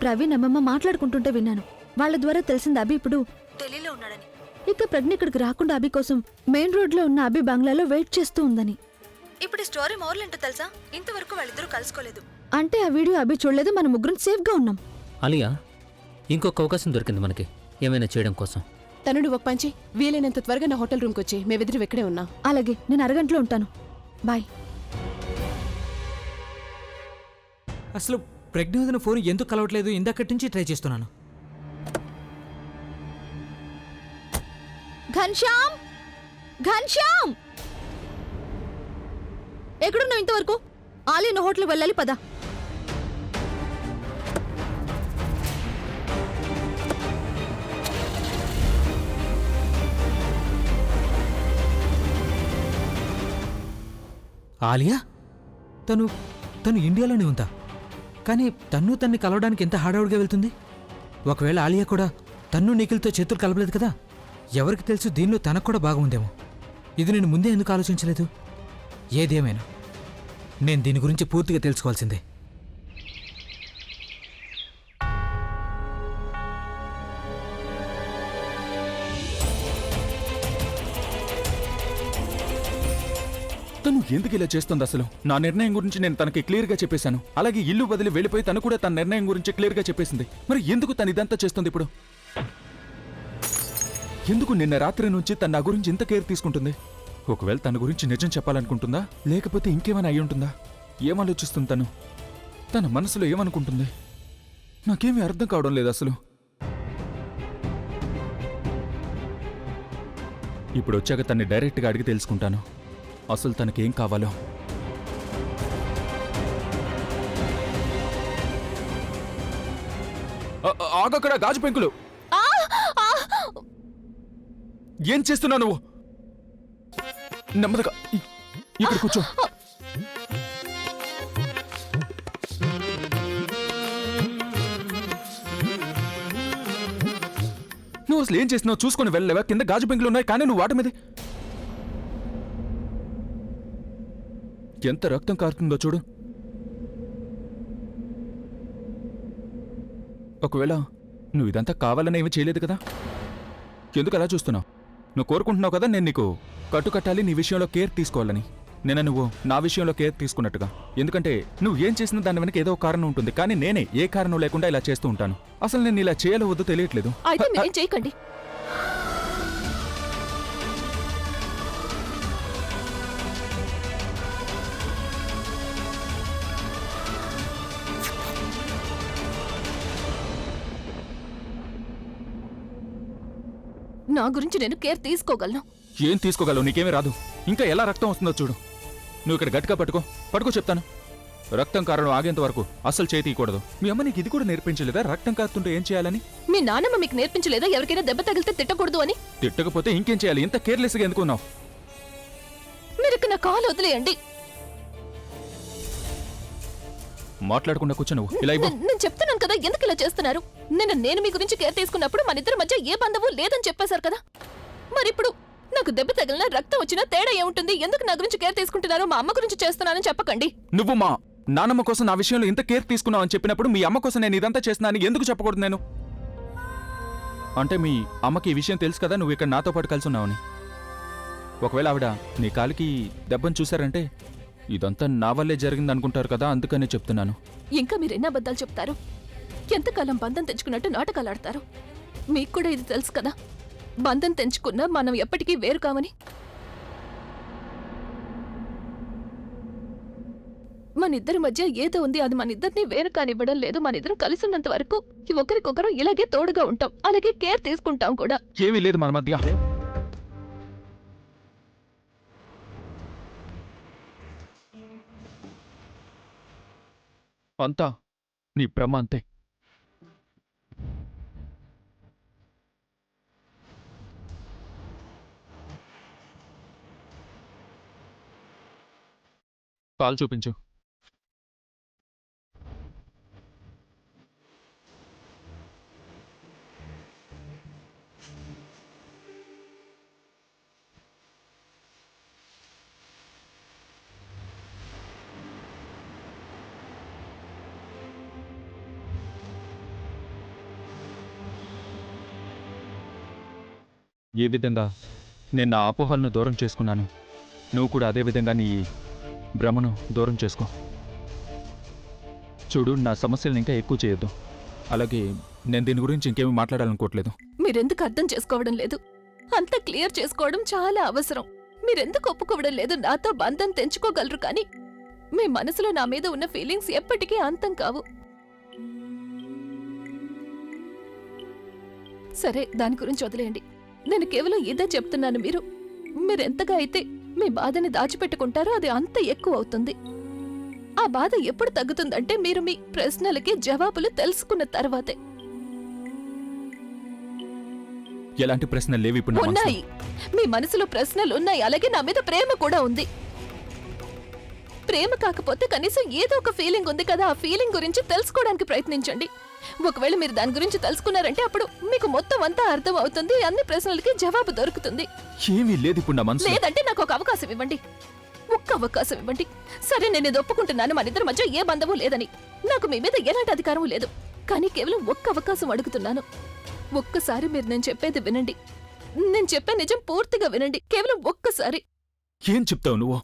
ప్రవీణ్ అమ్మమ్మ మాట్లాడుకుంటుంటే విన్నాను. వాళ్ళ ద్వారా తెలిసింది అభి ఇప్పుడు ఢిల్లీలో ఉన్నాడని. ఇక ప్రజ్ఞ ఇక్కడికి రాకుండా అభి కోసం మెయిన్ రోడ్ లో ఉన్న అభి బంగ్లాలో వెయిట్ చేస్తూ ఉందని. ఇప్పుడు ఈ స్టోరీ మోరలేంటో తెలుసా? ఇంతవరకు వాళ్ళిద్దరూ కలుసుకోలేదు. అంటే ఆ వీడియో అభి చూడలేదు, మన ముగ్గురం సేఫ్ గా ఉన్నాం. అలియా, ఇంకొక అవకాశం దొరికింది మనకి ఏమైనా చేయడం కోసం. తనుడు ఒక పంచి వీలైనంత త్వరగా నా హోటల్ రూమ్కి వచ్చి మేమిద్దరం ఇక్కడే ఉన్నాం. అలాగే, నేను అరగంటలో ఉంటాను. బాయ్. అసలు ప్రజ్ఞ ఫోన్ ఎందుకు కలవట్లేదు? ఇందాకటి నుంచి ట్రై చేస్తున్నాను. ఘన్శ్యామ్, ఘన్శ్యామ్, ఎక్కడున్నావు ఇంతవరకు? ఆలియా హోటల్కి వెళ్ళాలి, పద. ఆలియా తను ఇండియాలోనే ఉందా? కానీ తన్ని కలవడానికి ఎంత హడావుడిగా వెళ్తుంది? ఒకవేళ ఆలియా కూడా నిఖిల్తో చేతులు కలపలేదు కదా? ఎవరికి తెలుసు, దీనిలో తనకు కూడా బాగుందేమో. ఇది నేను ముందే ఎందుకు ఆలోచించలేదు? ఏదేమైనా నేను దీని గురించి పూర్తిగా తెలుసుకోవాల్సిందే. తను ఎందుకు ఇలా చేస్తుంది? అసలు నా నిర్ణయం గురించి నేను తనకి క్లియర్గా చెప్పేశాను. అలాగే ఇల్లు వదిలి వెళ్ళిపోయి తను కూడా తన నిర్ణయం గురించి క్లియర్గా చెప్పేసింది. మరి ఎందుకు తను ఇదంతా చేస్తుంది ఇప్పుడు? ఎందుకు నిన్న రాత్రి నుంచి తన నా గురించి ఇంత కేర్ తీసుకుంటుంది? ఒకవేళ తన గురించి నిజం చెప్పాలనుకుంటుందా, లేకపోతే ఇంకేమైనా అయి ఉంటుందా? ఏమాలోచిస్తుంది తను? తన మనసులో ఏమనుకుంటుంది? నాకేమీ అర్థం కావడం లేదు అసలు. ఇప్పుడు వచ్చాక తన్ని డైరెక్ట్గా అడిగి తెలుసుకుంటాను అసలు తనకేం కావాలో. ఆగక్కడ గాజు పెంకులు! ఏం చేస్తున్నావు నువ్వు? నెమ్మదిగా ఇక్కడ కూర్చో. నువ్వు అసలు ఏం చేస్తున్నావు చూసుకొని వెళ్ళలేవా? కింద గాజు పెంకులు ఉన్నాయి, కానీ నువ్వు వాటి మీద ఎంత రక్తం కారుతుందో చూడు. ఒకవేళ నువ్వు ఇదంతా కావాలని ఏమీ చేయలేదు కదా? ఎందుకు అలా చూస్తున్నావు? నువ్వు కోరుకుంటున్నావు కదా నేను నీకు కట్టుకట్టాలి, నీ విషయంలో కేర్ తీసుకోవాలని. నేను నువ్వు నా విషయంలో కేర్ తీసుకున్నట్టుగా. ఎందుకంటే నువ్వు ఏం చేసినా దాని వెనక ఏదో కారణం ఉంటుంది, కానీ నేనే ఏ కారణం లేకుండా ఇలా చేస్తూ ఉంటాను. అసలు నేను ఇలా చేయాలో వద్దో తెలియట్లేదు. చేయకండి. నా గురించి నేను కేర్ తీసుకోగలను. ఏం తీసుకోగలవు? నీకేమీ రాదు. ఇంకా ఎలా రక్తం వస్తుందో చూడు. నువ్వు ఇక్కడ గట్టిగా పట్టుకో చెప్తాను. రక్తం కారణం ఆగేంత వరకు అస్సలు చేయి తీయకూడదు. మీ అమ్మ నీకు ఇది కూడా నేర్పించలేదా? రక్తం కారుతుంటే ఏం చేయాలని? మీ నాన్నమ్మ మీకు నేర్పించలేదా ఎవరికైనా దెబ్బ తగిలితే తిట్టకూడదు అని? తిట్టకపోతే ఇంకేం చేయాలి? ఇంత కేర్లెస్గా ఎందుకున్నావు? మీరు నా కాలు వదిలేయండి. మాట్లాడకుండా కూర్చో. నువ్వు ఇలా నేను చెప్తున్నాను కదా, ఎందుకు ఇలా చేస్తున్నారు? నేను మీ గురించి కేర్ తీసుకున్నప్పుడు మన ఇద్దరి మధ్య ఏ బంధము లేదని చెప్పేశారు కదా. మరిప్పుడు నాకు దెబ్బ తగిలినా రక్తం వచ్చినా తేడా ఏముంటుంది? ఎందుకు నా గురించి కేర్ తీసుకుంటున్నారు? మా అమ్మ గురించి చేస్తున్నానని చెప్పకండి. నువ్వు మా నానమ్మ కోసం నా విషయంలో ఇంత కేర్ తీసుకున్నావు అని చెప్పినప్పుడు మీ అమ్మ కోసం నేను ఇదంతా చేస్తున్నానని ఎందుకు చెప్పకూడదు? నేను అంటే మీ అమ్మకి ఈ విషయం తెలుసు కదా నువ్వు ఇక్కడ నాతో పాటు కలిసి ఉన్నావని. ఒకవేళ ఆవిడ నీ కాలికి దెబ్బను చూశారంటే ఇదంతా నా వల్లే జరిగింది అనుకుంటారు కదా, అందుకనే చెప్తున్నాను. ఇంకా మీరు ఎన్ని అబద్ధాలు చెప్తారు? ఎంతకాలం బంధం తెంచుకున్నట్టు నాటకాలు ఆడతారు? మీకు కూడా ఇది తెలుసు కదా, బంధం తెంచుకున్నా మనం ఎప్పటికీ వేరు కామని. మన ఇద్దరి మధ్య ఏదో ఉంది, అది మన ఇద్దరిని వేరు కానివ్వడం లేదు. మన ఇద్దరం కలిసి ఉన్నంత వరకు ఒకరికొకరు ఇలాగే తోడుగా ఉంటాం, అలాగే కేర్ తీసుకుంటాం కూడా. ఏమీ లేదు మన మధ్య. అంతా నీ భ్రమ అంతే. పాలు చూపించు. ఏ విధంగా నేను నా అపోహలను దూరం చేసుకున్నాను, నువ్వు కూడా అదే విధంగా నీ భ్రమను దూరం చేసుకో. చూడు, నా సమస్యలను ఇంకా ఎక్కువ చేయొద్దు. అలాగే నేను దీని గురించి ఇంకేమీ మాట్లాడాలనుకోవట్లేదు. మీరెందుకు అర్థం చేసుకోవడం లేదు? అంత క్లియర్ చేసుకోవడం చాలా అవసరం. మీరెందుకు ఒప్పుకోవడం లేదు? నాతో బంధం తెంచుకోగలరు, కానీ మీ మనసులో నా మీద ఉన్న ఫీలింగ్స్ ఎప్పటికీ అంతం కావు. సరే, దాని గురించి వదిలేయండి. నేను కేవలం ఇదే చెప్తున్నాను. మీరెంతగా అయితే మీ బాధని దాచిపెట్టుకుంటారో అది అంత ఎక్కువ అవుతుంది. ఆ బాధ ఎప్పుడు తగ్గుతుందంటే మీరు మీ ప్రశ్నలకి జవాబులు తెలుసుకున్న తర్వాతే. ఎలాంటి ప్రశ్నలు లేవు ఇప్పుడు నా మనసులో. ఉన్నాయి, మీ మనసులో ప్రశ్నలు ఉన్నాయి. అలాగే నా మీద ప్రేమ కూడా ఉంది. ప్రేమ కాకపోతే కనీసం ఏదో ఒక ఫీలింగ్ ఉంది కదా, ఆ ఫీలింగ్ గురించి తెలుసుకోవడానికి ప్రయత్నించండి. ఒకవేళ మీరు దాని గురించి తెలుసుకున్నారంటే అప్పుడు మీకు మొత్తం అంతా అర్థం అవుతుంది, అన్ని ప్రశ్నలకి జవాబు దొరుకుతుంది. ఏమీ లేదు ఇప్పుడు నా మనసులో. లేదంటే నాకు ఒక అవకాశం ఇవ్వండి, ఒక్క అవకాశం ఇవ్వండి. సరే, నేను ఇది ఒప్పుకుంటున్నాను, మన ఇద్దరి మధ్య ఏ బంధము లేదని. నాకు మీ మీద ఎలాంటి అధికారం లేదు, కానీ కేవలం ఒక్క అవకాశం అడుగుతున్నాను. ఒక్కసారి మీరు నేను చెప్పేది వినండి. నేను చెప్పే నిజం పూర్తిగా వినండి, కేవలం ఒక్కసారి. ఏం చెప్తావు నువ్వు?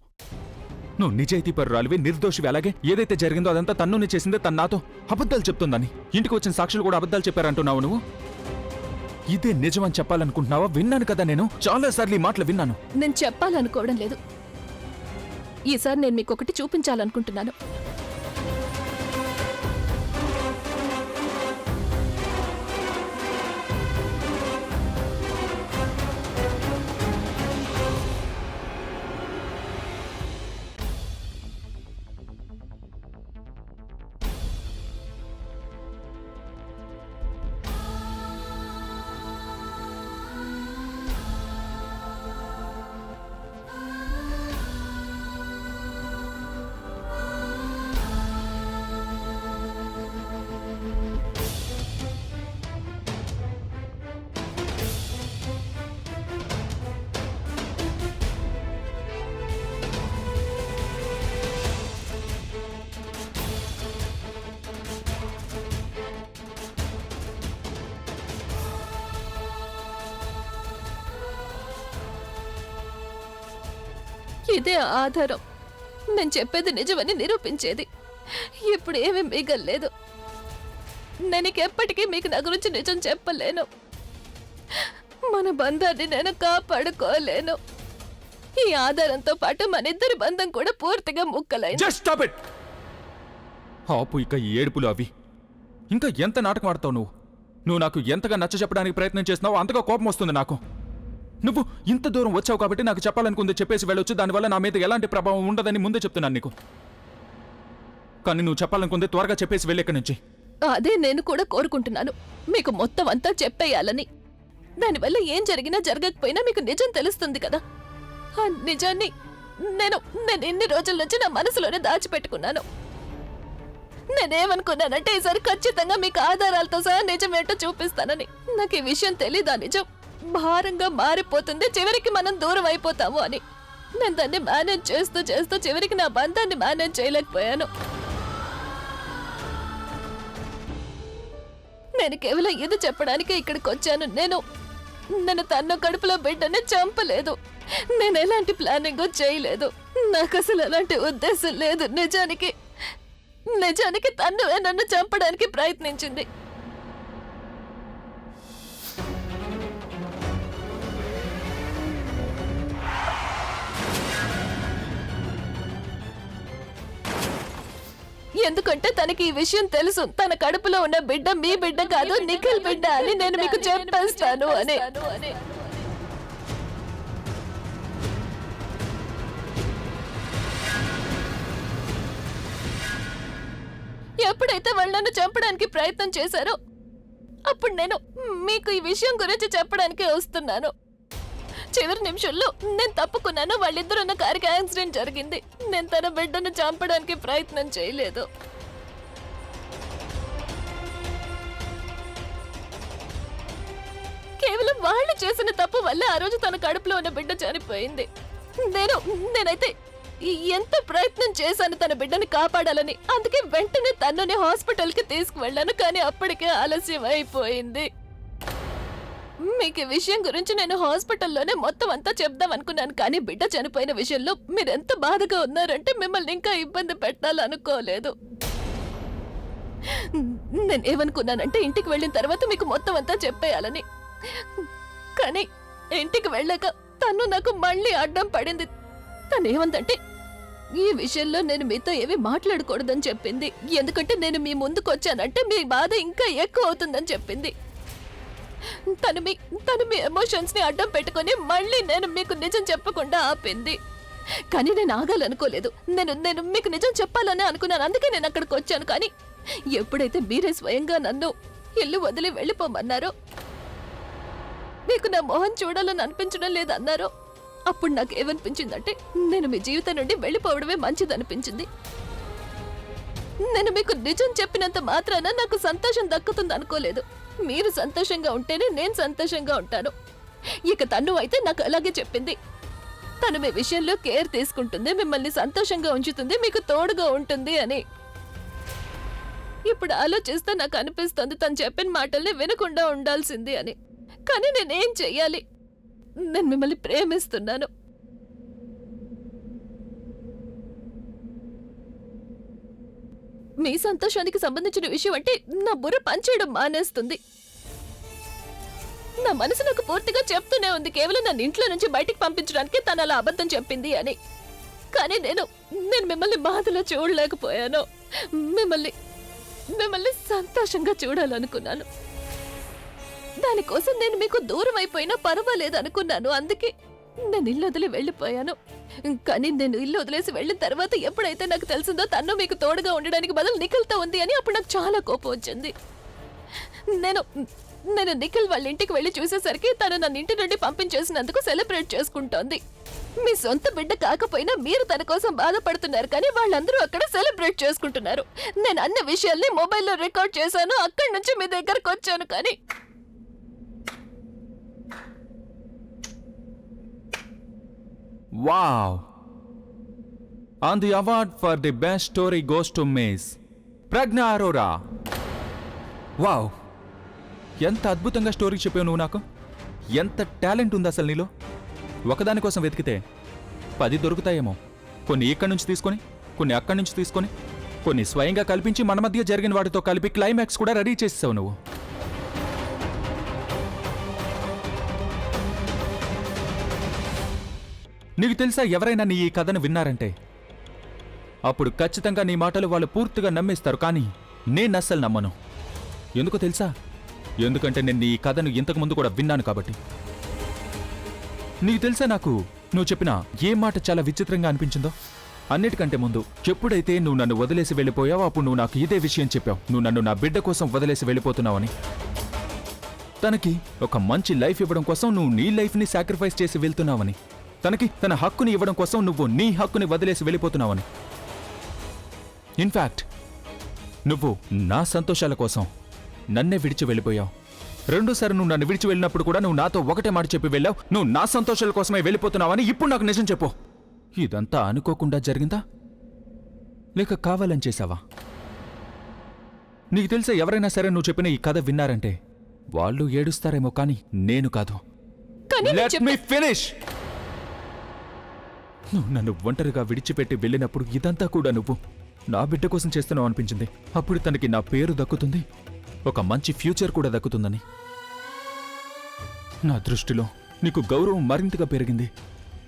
నువ్వు నిజాయితీ పరురాలివి, నిర్దోషివి. అలాగే ఏదైతే జరిగిందో అదంతా తన్నుని చేసిందే, తను నాతో అబద్ధాలు చెప్తుందని. ఇంటికి వచ్చిన సాక్షులు కూడా అబద్ధాలు చెప్పారంటున్నావు నువ్వు. ఇదే నిజమని చెప్పాలనుకుంటున్నావా? విన్నాను కదా, నేను చాలాసార్లు ఈ మాటలు విన్నాను. నేను చెప్పాలనుకోవడం లేదు. ఈసారి నేను మీకు ఒకటి చూపించాలనుకుంటున్నాను. ఇదే ఆధారం, నేను చెప్పేది నిజమని నిరూపించేది. ఇప్పుడు ఏమీ మిగల్లేదు. నేను ఎప్పటికీ మీకు నా గురించి నిజం చెప్పలేను. మన బంధాన్ని నేను కాపాడుకోలేను. ఈ ఆధారంతో పాటు మన ఇద్దరి బంధం కూడా పూర్తిగా ముక్కలైంది. Just stop it! ఆపు ఇక ఈ ఏడుపులు అవి. ఇంకా ఎంత నాటకం ఆడతావు నువ్వు? నువ్వు నాకు ఎంతగా నచ్చ చెప్పడానికి ప్రయత్నం చేస్తున్నావు, అంతగా కోపం వస్తుంది నాకు. నువ్వు ఇంత దూరం వచ్చావు కాబట్టి నాకు చెప్పాలనుకుంది చెప్పేసి వెళ్ళొచ్చు. దానివల్ల నా మీద ఎలాంటి ప్రభావం ఉండదని ముందే చెప్తున్నాను నీకు. కానీ నువ్వు చెప్పాలనుకుంది త్వరగా చెప్పేసి వెళ్ళి ఇక్కడి నుంచి. అదే నేను కూడా కోరుకుంటున్నాను, మీకు మొత్తం అంతా చెప్పేయాలని. దానివల్ల ఏం జరిగినా జరగకపోయినా మీకు నిజం తెలుస్తుంది కదా. ఆ నిజాన్ని నేను ఇన్ని రోజుల నుంచి నా మనసులోనే దాచిపెట్టుకున్నాను. నేనేమనుకున్నానంటే ఈసారి ఖచ్చితంగా మీకు ఆధారాలతో సహా నిజమేంటో చూపిస్తానని. నాకు ఈ విషయం తెలీదా నిజం భారంగా మారిపోతుంది, చివరికి మనం దూరం అయిపోతాము అని. నేను దాన్ని మేనేజ్ చేస్తూ చేస్తూ చివరికి నా బంధాన్ని మేనేజ్ చేయలేకపోయాను. నేను కేవలం ఇది చెప్పడానికి ఇక్కడికి వచ్చాను. నేను తన కడుపులో బిడ్డని చంపలేదు. నేను ఎలాంటి ప్లానింగ్ చేయలేదు. నాకు అసలు ఎలాంటి ఉద్దేశం లేదు. నిజానికి తను నన్ను చంపడానికి ప్రయత్నించింది. ఎందుకంటే తనకి ఈ విషయం తెలుసు, తన కడుపులో ఉన్న బిడ్డ మీ బిడ్డ కాదు, నిఖిల్ బిడ్డ అని నేను మీకు చెప్పేస్తాను అని. ఎప్పుడైతే వాళ్ళు నన్ను చంపడానికి ప్రయత్నం చేశారో అప్పుడు నేను మీకు ఈ విషయం గురించి చెప్పడానికి వస్తున్నాను. చివరి నిమిషంలో నేను తప్పుకున్నాను. వాళ్ళిద్దరు ఉన్న కారుకి యాక్సిడెంట్ జరిగింది. నేను తన బిడ్డను చంపడానికి ప్రయత్నం చేయలేదు. కేవలం వాళ్ళు చేసిన తప్పు వల్ల ఆ రోజు తన కడుపులో ఉన్న బిడ్డ చనిపోయింది. నేనైతే ఎంత ప్రయత్నం చేశాను తన బిడ్డని కాపాడాలని. అందుకే వెంటనే తనని హాస్పిటల్కి తీసుకువెళ్ళాను. కానీ అప్పటికే ఆలస్యం అయిపోయింది. మీకు ఈ విషయం గురించి నేను హాస్పిటల్లోనే మొత్తం అంతా చెప్దాం అనుకున్నాను, కానీ బిడ్డ చనిపోయిన విషయంలో మీరెంత బాధగా ఉన్నారంటే మిమ్మల్ని ఇంకా ఇబ్బంది పెట్టాలనుకోలేదు. నేను ఏమనుకున్నానంటే ఇంటికి వెళ్ళిన తర్వాత మీకు మొత్తం అంతా చెప్పేయాలని. కానీ ఇంటికి వెళ్ళాక తను నాకు మళ్ళీ అడ్డం పడింది. తను ఏమందంటే ఈ విషయంలో నేను మీతో ఏమీ మాట్లాడకూడదని చెప్పింది, ఎందుకంటే నేను మీ ముందుకు వచ్చానంటే మీ బాధ ఇంకా ఎక్కువ అవుతుందని చెప్పింది. తను మీ ఎమోషన్స్ ని అడ్డం పెట్టుకొని మళ్ళీ నేను మీకు నిజం చెప్పకుండా ఆపింది. కానీ నేను ఆగాలనుకోలేదు. నేను మీకు నిజం చెప్పాలని అనుకున్నాను, అందుకే నేను అక్కడికి వచ్చాను. కానీ ఎప్పుడైతే మీరే స్వయంగా నన్ను ఇల్లు వదిలి వెళ్ళిపోమన్నారో, మీకు నా మొహం చూడాలని అనిపించడం లేదన్నారో, అప్పుడు నాకు ఏమనిపించిందంటే నేను మీ జీవితం నుండి వెళ్ళిపోవడమే మంచిదనిపించింది. నేను మీకు నిజం చెప్పినంత మాత్రాన నాకు సంతోషం దక్కుతుంది అనుకోలేదు. మీరు సంతోషంగా ఉంటేనే నేను సంతోషంగా ఉంటాను. ఇక తను అయితే నాకు అలాగే చెప్పింది. తను మీ విషయంలో కేర్ తీసుకుంటుంది, మిమ్మల్ని సంతోషంగా ఉంచుతుంది, మీకు తోడుగా ఉంటుంది అని. ఇప్పుడు ఆలోచిస్తే నాకు అనిపిస్తుంది తను చెప్పిన మాటల్ని వినకుండా ఉండాల్సింది అని. కానీ నేనేం చెయ్యాలి? నేను మిమ్మల్ని ప్రేమిస్తున్నాను. మీ సంతోషానికి సంబంధించిన విషయం అంటే నా బుర్ర పనిచేయడం మానేస్తుంది. నా మనసు నాకు పూర్తిగా చెప్తూనే ఉంది కేవలం నన్ను ఇంట్లో నుంచి బయటికి పంపించడానికి తను అలా అబద్ధం చెప్పింది అని. కానీ నేను మిమ్మల్ని బాధలో చూడలేకపోయాను. మిమ్మల్ని సంతోషంగా చూడాలనుకున్నాను. దానికోసం నేను మీకు దూరం అయిపోయినా పర్వాలేదు అనుకున్నాను. అందుకే నేను ఇల్లు వదిలి వెళ్ళిపోయాను. కానీ నేను ఇల్లు వదిలేసి వెళ్ళిన తర్వాత ఎప్పుడైతే నాకు తెలిసిందో తను మీకు తోడుగా ఉండడానికి బదులు నిఖిల్తో ఉంది అని, అప్పుడు నాకు చాలా కోపం వచ్చింది. నేను నిఖిల్ వాళ్ళ ఇంటికి వెళ్ళి చూసేసరికి తను నన్ను ఇంటి నుండి పంపించేసినందుకు సెలబ్రేట్ చేసుకుంటోంది. మీ సొంత బిడ్డ కాకపోయినా మీరు తన కోసం బాధపడుతున్నారు, కానీ వాళ్ళందరూ అక్కడ సెలబ్రేట్ చేసుకుంటున్నారు. నేను అన్ని విషయాల్ని మొబైల్లో రికార్డ్ చేశాను, అక్కడి నుంచి మీ దగ్గరకు వచ్చాను. కానీ Wow! And the award for the best story goes to Miss Pragna Arora. Wow! ఎంత అద్భుతంగా స్టోరీ చెప్పావు నువ్వు నాకు. ఎంత టాలెంట్ ఉంది అసలు నీలో. ఒకదాని కోసం వెతికితే 10 దొరుకుతాయేమో. కొన్ని ఇక్కడి నుంచి తీసుకొని, కొన్ని అక్కడి నుంచి తీసుకొని, కొన్ని స్వయంగా కల్పించి మన మధ్య జరిగిన వాటితో కలిపి క్లైమాక్స్ కూడా రెడీ చేసేసావు నువ్వు. నీకు తెలుసా, ఎవరైనా నీ ఈ కథను విన్నారంటే అప్పుడు ఖచ్చితంగా నీ మాటలు వాళ్ళు పూర్తిగా నమ్మేస్తారు. కానీ నేను అస్సలు నమ్మను. ఎందుకో తెలుసా? ఎందుకంటే నేను ఈ కథను ఇంతకుముందు కూడా విన్నాను కాబట్టి. నీకు తెలుసా, నాకు నువ్వు చెప్పిన ఏ మాట చాలా విచిత్రంగా అనిపించిందో? అన్నిటికంటే ముందు ఎప్పుడైతే నువ్వు నన్ను వదిలేసి వెళ్ళిపోయావో అప్పుడు నువ్వు నాకు ఇదే విషయం చెప్పావు. నువ్వు నన్ను నా బిడ్డ కోసం వదిలేసి వెళ్ళిపోతున్నావని. తనకి ఒక మంచి లైఫ్ ఇవ్వడం కోసం నువ్వు నీ లైఫ్ని సాక్రిఫైస్ చేసి వెళ్తున్నావని. తనకి తన హక్కుని ఇవ్వడం కోసం నువ్వు నీ హక్కుని వదిలేసి వెళ్ళిపోతున్నావని. ఇన్ఫాక్ట్ నువ్వు నా సంతోషాల కోసం నన్నే విడిచి వెళ్ళిపోయావు. రెండోసారి నువ్వు నన్ను విడిచి వెళ్ళినప్పుడు కూడా నువ్వు నాతో ఒకటే మాట చెప్పి వెళ్ళావు, నువ్వు నా సంతోషాల కోసమే వెళ్ళిపోతున్నావని. ఇప్పుడు నాకు నిజం చెప్పు, ఇదంతా అనుకోకుండా జరిగిందా లేక కావాలని చేశావా? నీకు తెలుసా, ఎవరైనా సరే నువ్వు చెప్పిన ఈ కథ విన్నారంటే వాళ్ళు ఏడుస్తారేమో, కానీ నేను కాదు. Let me finish! నువ్వు నన్ను ఒంటరిగా విడిచిపెట్టి వెళ్ళినప్పుడు ఇదంతా కూడా నువ్వు నా బిడ్డ కోసం చేస్తున్నావు అనిపించింది. అప్పుడు తనకి నా పేరు దక్కుతుంది, ఒక మంచి ఫ్యూచర్ కూడా దక్కుతుందని. నా దృష్టిలో నీకు గౌరవం మరింతగా పెరిగింది,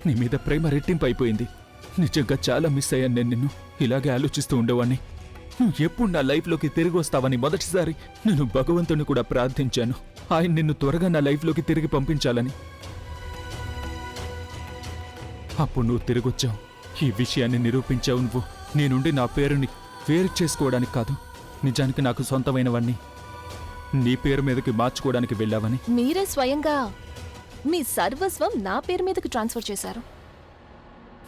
నీ మీద ప్రేమ రెట్టింపు అయిపోయింది. నిజంగా చాలా మిస్ అయ్యాను నేను నిన్ను. ఇలాగే ఆలోచిస్తూ ఉండేవాణ్ణి. నువ్వు ఎప్పుడు నా లైఫ్లోకి తిరిగి వస్తావని మొదటిసారి నేను భగవంతుని కూడా ప్రార్థించాను. ఆయన నిన్ను త్వరగా నా లైఫ్లోకి తిరిగి పంపించాలని. అప్పుడు నువ్వు తిరిగొచ్చావు, ఈ విషయాన్ని నిరూపించావు. నువ్వు నీ నుండి నా పేరుని వేరు చేసుకోవడానికి కాదు, నిజానికి నాకు సొంతమైనవన్నీ నీ పేరు మీదకి మార్చుకోవడానికి వెళ్ళావని. మీరే స్వయంగా మీ సర్వస్వం నా పేరు మీదకి ట్రాన్స్ఫర్ చేశారు.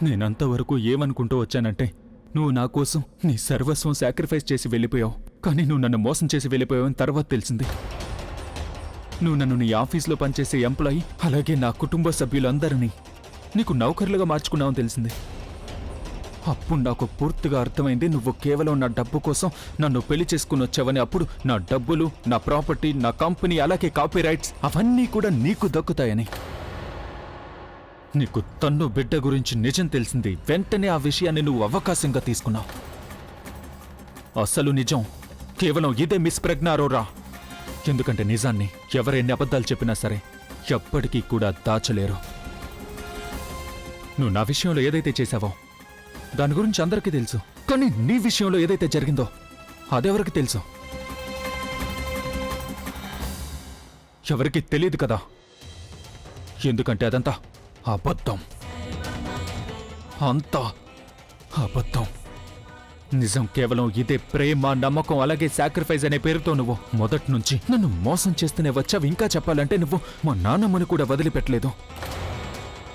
నేనంతవరకు ఏమనుకుంటూ వచ్చానంటే నువ్వు నా కోసం నీ సర్వస్వం సాక్రిఫైస్ చేసి వెళ్ళిపోయావు. కానీ నువ్వు నన్ను మోసం చేసి వెళ్ళిపోయావని తర్వాత తెలిసింది. నువ్వు నన్ను నీ ఆఫీస్లో పనిచేసే ఎంప్లాయీ, అలాగే నా కుటుంబ సభ్యులందరినీ నీకు నౌకర్లుగా మార్చుకున్నావని తెలిసింది. అప్పుడు నాకు పూర్తిగా అర్థమైంది నువ్వు కేవలం నా డబ్బు కోసం నన్ను పెళ్లి చేసుకుని వచ్చావని. అప్పుడు నా డబ్బులు, నా ప్రాపర్టీ, నా కంపెనీ, అలాగే కాపీ రైట్స్ అవన్నీ కూడా నీకు దక్కుతాయని. నీకు తన్ను బిడ్డ గురించి నిజం తెలిసింది. వెంటనే ఆ విషయాన్ని నువ్వు అవకాశంగా తీసుకున్నావు. అసలు నిజం కేవలం ఇదే మిస్ ప్రజ్ఞ అరోరా. ఎందుకంటే నిజాన్ని ఎవరెన్ని అబద్ధాలు చెప్పినా సరే ఎప్పటికీ కూడా దాచలేరు. నువ్వు నా విషయంలో ఏదైతే చేశావో దాని గురించి అందరికీ తెలుసు. కానీ నీ విషయంలో ఏదైతే జరిగిందో అదెవరికి తెలుసు? ఎవరికి తెలియదు కదా. ఎందుకంటే అదంతా అబద్ధం. అంతా అబద్ధం. నిజం కేవలం ఇదే ప్రేమ, నమ్మకం, అలాగే సాక్రిఫైస్ అనే పేరుతో నువ్వు మొదటి నుంచి నన్ను మోసం చేస్తూనే వచ్చావు. ఇంకా చెప్పాలంటే నువ్వు మా నాన్నమ్మని కూడా వదిలిపెట్టలేదు.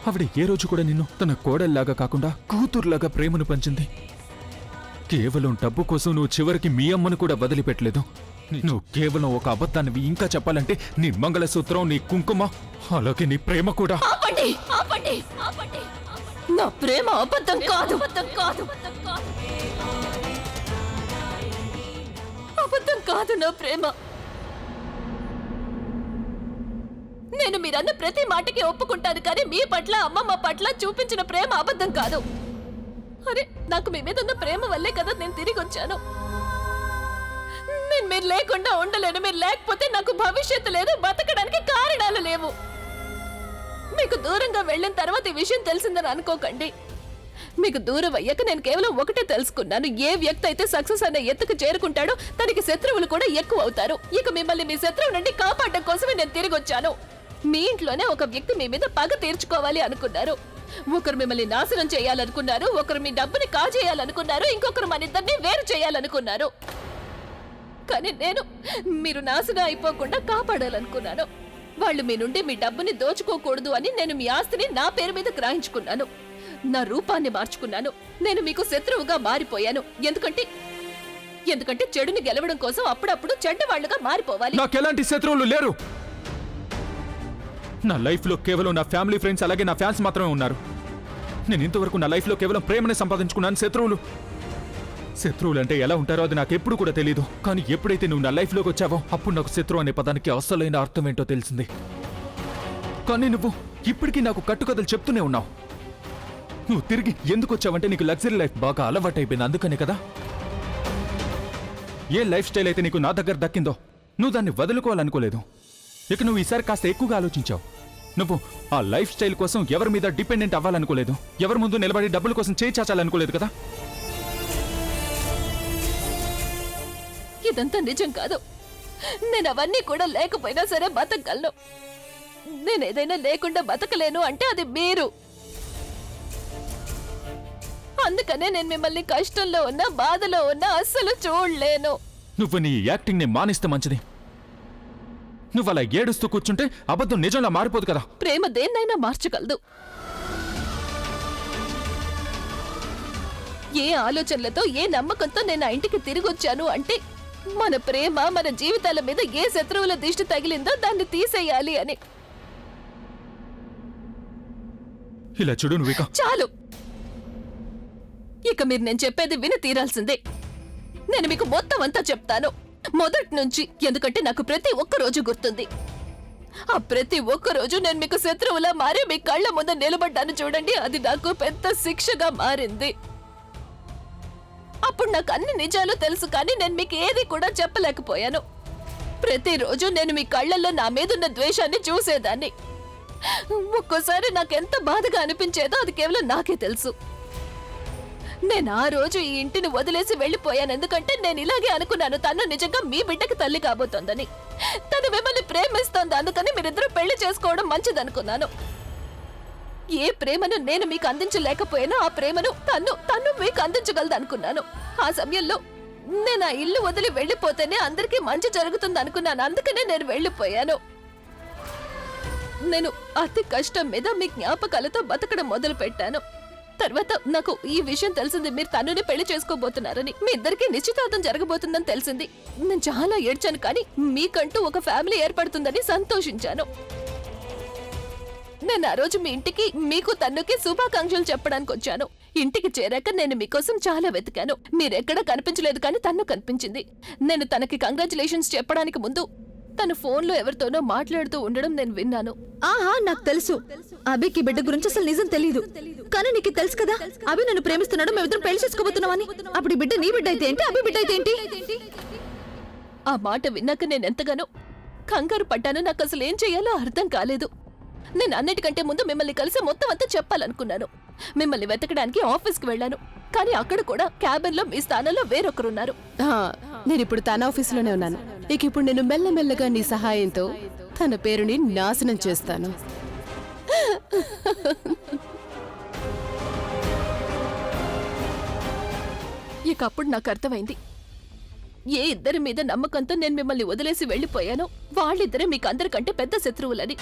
ఆవిడ ఏ రోజు కూడా నిన్ను తన కోడల్లాగా కాకుండా కూతురులాగా ప్రేమను పంచింది. కేవలం డబ్బు కోసం నువ్వు చివరికి మీ అమ్మను కూడా వదిలిపెట్టలేదు. నువ్వు కేవలం ఒక అబద్ధానివి. ఇంకా చెప్పాలంటే నీ మంగళసూత్రం, నీ కుంకుమ, అలాగే నీ ప్రేమ కూడా. ఆపండి, ఆపండి, ఆపండి. నా ప్రేమ అబద్ధం కాదు, అబద్ధం కాదు నా ప్రేమ. నేను మీరన్న ప్రతి మాటకి ఒప్పుకుంటాను, కానీ మీ పట్ల, అమ్మమ్మ పట్ల చూపించిన ప్రేమ అబద్ధం కాదు. అరే, నాకు మీ మీద ఉన్న ప్రేమ వల్లే కదా నేను తిరిగి వచ్చాను. నేను మీరు లేకుండా ఉండలేను. మీరు లేకపోతే నాకు భవిష్యత్తు లేదు, బతకడానికి కారణాలు లేవు. మీకు దూరంగా వెళ్ళిన తర్వాత ఈ విషయం తెలిసిందని అనుకోకండి. మీకు దూరం అయ్యాక నేను కేవలం ఒకటే తెలుసుకున్నాను. ఏ వ్యక్తి అయితే సక్సెస్ అనే ఎత్తుకు చేరుకుంటాడో తనకి శత్రువులు కూడా ఎక్కువ అవుతారు. ఇక మిమ్మల్ని మీ శత్రువు నుండి కాపాడడం కోసమే నేను తిరిగి వచ్చాను. మీ ఇంట్లోనే ఒక వ్యక్తి మీ మీద పగ తీర్చుకోవాలి అనుకున్నారు. ఒకరు మిమ్మల్ని నాశనం చేయాలనుకున్నారు, ఒకరు మీ డబ్బుని కాజేయాలనుకున్నారు, ఇంకొకరు మన ఇద్దరిని వేరు చేయాలనుకున్నారు. కానీ నేను మీరు నాశనం అయిపోకుండా కాపాడాలనుకున్నాను. వాళ్ళు మీ నుండి మీ డబ్బుని దోచుకోకూడదు అని నేను మీ ఆస్తిని నా పేరు మీద గ్రహించుకున్నాను. నా రూపాన్ని మార్చుకున్నాను. నేను మీకు శత్రువుగా మారిపోయాను. ఎందుకంటే చెడుని గెలవడం కోసం అప్పుడప్పుడు చెడ్డవాళ్లుగా మారిపోవాలి. నాకెలాంటి శత్రువులు లేరు. నా లైఫ్లో కేవలం నా ఫ్యామిలీ, ఫ్రెండ్స్, అలాగే నా ఫ్యాన్స్ మాత్రమే ఉన్నారు. నేను ఇంతవరకు నా లైఫ్లో కేవలం ప్రేమనే సంపాదించుకున్నాను. శత్రువులు అంటే ఎలా ఉంటారో అది నాకు ఎప్పుడు కూడా తెలియదు. కానీ ఎప్పుడైతే నువ్వు నా లైఫ్లోకి వచ్చావో అప్పుడు నాకు శత్రువు అనే పదానికి అసలైన అర్థం ఏంటో తెలిసింది. కానీ నువ్వు ఇప్పటికీ నాకు కట్టుకథలు చెప్తూనే ఉన్నావు. నువ్వు తిరిగి ఎందుకు వచ్చావంటే నీకు లగ్జరీ లైఫ్ బాగా అలవాటైపోయింది, అందుకనే కదా. ఏ లైఫ్ స్టైల్ అయితే నీకు నా దగ్గర దక్కిందో నువ్వు దాన్ని వదులుకోవాలనుకోలేదు. ఇక నువ్వు ఈసారి కాస్త ఎక్కువగా ఆలోచించావు. నువ్వు ఆ లైఫ్ స్టైల్ కోసం ఎవరి మీద డిపెండెంట్ అవ్వాలనుకోలేదు. ఎవరి ముందు నిలబడి డబ్బుల కోసం చేయి చాచాలనుకోలేదు కదా. ఇదంతా నిజం కాదు. నేను అవన్నీ కూడా లేకపోయినా సరే బతకగలను. నేనేదైనా లేకుండా బతకలేను అంటే అది మీరు. అందుకనే నేను మిమ్మల్ని కష్టంలో ఉన్నా, బాధలో ఉన్నా అస్సలు చూడలేను. నువ్వు నీ యాక్టింగ్ ని మానిస్తే మంచిది. నువ్వు అలా ఏడుస్తూ కూర్చుంటే అబద్ధం నిజంలా మారిపోదు కదా. ప్రేమ దేన్నైనా మార్చగలదు. ఏ ఆలోచనలతో, ఏ నమ్మకంతో నేను ఆ ఇంటికి తిరిగి వచ్చాను అంటే మన ప్రేమ, మన జీవితాల మీద ఏ శత్రువుల దిష్టి తగిలిందో దాన్ని తీసేయాలి అని. ఇలా చూడు నువ్వు. చాలు, ఇక మీరు నేను చెప్పేది విని తీరాల్సిందే. నేను మీకు మొత్తం అంతా చెప్తాను మొదటి నుంచి. ఎందుకంటే నాకు ప్రతి ఒక్క రోజు గుర్తుంది. ఆ ప్రతి ఒక్క రోజు నేను మీకు శత్రువులా మారి మీ కళ్ళ ముందు నిలబడ్డాను చూడండి. అది నాకు పెద్ద శిక్షగా మారింది. అప్పుడు నాకు అన్ని నిజాలు తెలుసు, కానీ నేను మీకు ఏది కూడా చెప్పలేకపోయాను. ప్రతిరోజు నేను మీ కళ్ళల్లో నా మీదున్న ద్వేషాన్ని చూసేదాన్ని. ఒక్కోసారి నాకెంత బాధగా అనిపించేదో అది కేవలం నాకే తెలుసు. నేను ఆ రోజు ఈ ఇంటిని వదిలేసి వెళ్ళిపోయాను. ఎందుకంటే నేను ఇలాగే అనుకున్నాను, తను నిజంగా మీ బిడ్డకి తల్లి కాబోతోందని. తను మిమ్మల్ని ప్రేమిస్తోంది, అందుకని మీరిద్దరూ పెళ్లి చేసుకోవడం మంచిదనుకున్నాను. ఏ ప్రేమను నేను మీకు అందించలేకపోయానో ఆ ప్రేమను తను మీకు అందించగలదు అనుకున్నాను. ఆ సమయంలో నేను ఆ ఇల్లు వదిలి వెళ్ళిపోతేనే అందరికీ మంచి జరుగుతుంది అనుకున్నాను. అందుకనే నేను వెళ్ళిపోయాను. నేను అతి కష్టం మీద మీ జ్ఞాపకాలతో బతకడం మొదలు పెట్టాను. తర్వాత నాకు ఈ విషయం తెలిసింది, మీరు తనుని పెళ్లి చేసుకోబోతున్నారని. మీ ఇద్దరికి నిశ్చితార్థం జరగబోతుందని తెలిసింది. నేను చాలా ఏడ్చాను, కానీ మీకంటూ ఒక ఫ్యామిలీ ఏర్పడుతుందని సంతోషించాను. నేను ఆ రోజు మీ ఇంటికి మీకు తన్నుకి శుభాకాంక్షలు చెప్పడానికి వచ్చాను. ఇంటికి చేరాక నేను మీకోసం చాలా వెతికాను. మీరెక్కడా కనిపించలేదు, కానీ తను కనిపించింది. నేను తనకి కంగ్రాచులేషన్స్ చెప్పడానికి ముందు తను ఫోన్లో ఎవరితోనో మాట్లాడుతూ ఉండడం నేను విన్నాను. ఆహా, నాకు తెలుసు. అభికి బిడ్డ గురించి అసలు నిజం తెలీదు. కానీ నీకు తెలుసు కదా, అభి నన్ను ప్రేమిస్తున్నాడు, మేమిద్దరం పెళ్లి చేసుకోబోతున్నామని. అప్పుడు ఈ బిడ్డ నీ బిడ్డ అయితే ఏంటి, అభి బిడ్డ అయితే ఏంటి? ఆ మాట విన్నాక నేనెంతగానో కంగారు పడ్డాను. నాకు అసలు ఏం చేయాలో అర్థం కాలేదు. నేను అన్నిటికంటే ముందు మిమ్మల్ని కలిసి మొత్తం అంతా చెప్పాలనుకున్నాను. మిమ్మల్ని వెతకడానికి ఆఫీస్కి వెళ్ళాను, కానీ అక్కడ కూడా క్యాబిన్లో మీ స్థానంలో వేరొకరున్నారు. నేనిప్పుడు తన ఆఫీసులోనే ఉన్నాను. ఇక ఇప్పుడు నేను మెల్లమెల్లగా నీ సహాయంతో తన పేరుని నాశనం చేస్తాను. ఇక అప్పుడు నాకు అర్థమైంది, ఏ ఇద్దరి మీద నమ్మకంతో నేను మిమ్మల్ని వదిలేసి వెళ్ళిపోయానో వాళ్ళిద్దరే మీకు అందరికంటే పెద్ద శత్రువులని.